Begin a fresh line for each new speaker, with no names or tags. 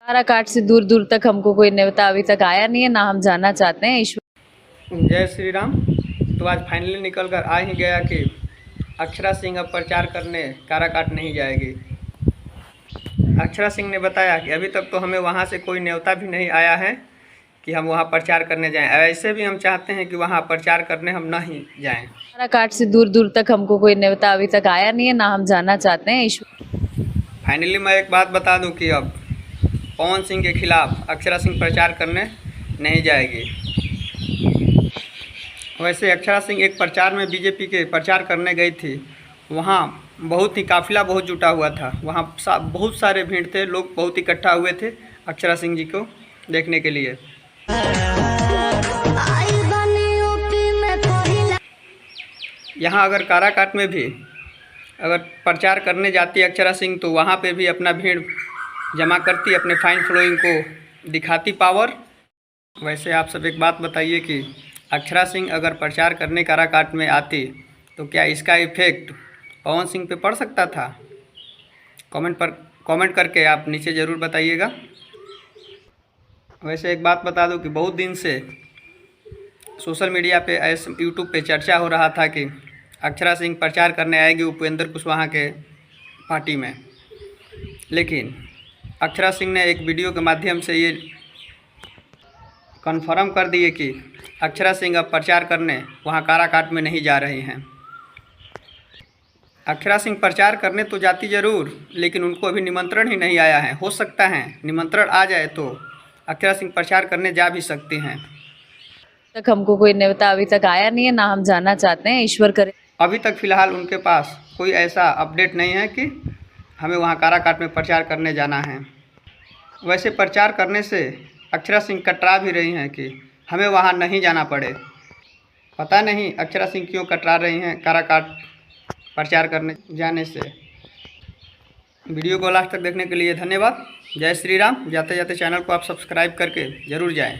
काराकाट से दूर दूर तक हमको कोई न्योता अभी तक आया नहीं है, ना हम जाना चाहते हैं। ईश्वर
जय श्री राम। तो आज फाइनली निकल कर आ ही गया कि अक्षरा सिंह अब प्रचार करने काराकाट नहीं जाएगी। अक्षरा सिंह ने बताया कि अभी तक तो हमें वहां से कोई न्योता भी नहीं आया है कि हम वहां प्रचार करने जाएं। ऐसे भी हम चाहते हैं कि वहां प्रचार करने हम नहीं जाएं।
काराकाट से दूर दूर तक हमको कोई न्योता अभी तक आया नहीं है, ना हम जाना चाहते हैं। ईश्वर
फाइनली मैं एक बात बता दूं कि अब पवन सिंह के खिलाफ अक्षरा सिंह प्रचार करने नहीं जाएगी। वैसे अक्षरा सिंह एक प्रचार में बीजेपी के प्रचार करने गई थी। वहाँ बहुत ही काफिला बहुत जुटा हुआ था। वहाँ बहुत सारे भीड़ थे, लोग बहुत इकट्ठा हुए थे अक्षरा सिंह जी को देखने के लिए। यहाँ अगर काराकाट में भी अगर प्रचार करने जाती अक्षरा सिंह तो वहाँ पे भी अपना भीड़ जमा करती, अपने फाइन फॉलोइंग को दिखाती पावर। वैसे आप सब एक बात बताइए कि अक्षरा सिंह अगर प्रचार करने काराकाट में आती तो क्या इसका इफेक्ट पवन सिंह पे पड़ सकता था? कमेंट करके आप नीचे ज़रूर बताइएगा। वैसे एक बात बता दूं कि बहुत दिन से सोशल मीडिया पे ऐसे यूट्यूब पे चर्चा हो रहा था कि अक्षरा सिंह प्रचार करने आएगी उपेंद्र कुशवाहा के पार्टी में, लेकिन अक्षरा सिंह ने एक वीडियो के माध्यम से ये कन्फर्म कर दिए कि अक्षरा सिंह अब प्रचार करने वहाँ काराकाट में नहीं जा रही हैं। अक्षरा सिंह प्रचार करने तो जाती ज़रूर, लेकिन उनको अभी निमंत्रण ही नहीं आया है। हो सकता है निमंत्रण आ जाए तो अक्षरा सिंह प्रचार करने जा भी सकती हैं।
तक हमको कोई न्योता अभी तक आया नहीं है, ना हम जाना चाहते हैं। ईश्वर करे।
अभी तक फ़िलहाल उनके पास कोई ऐसा अपडेट नहीं है कि हमें वहाँ काराकाट में प्रचार करने जाना है। वैसे प्रचार करने से अक्षरा सिंह कतरा भी रही हैं कि हमें वहाँ नहीं जाना पड़े। पता नहीं अक्षरा सिंह क्यों कतरा रही हैं काराकाट प्रचार करने जाने से। वीडियो को लास्ट तक देखने के लिए धन्यवाद। जय श्री राम। जाते जाते चैनल को आप सब्सक्राइब करके ज़रूर जाएं।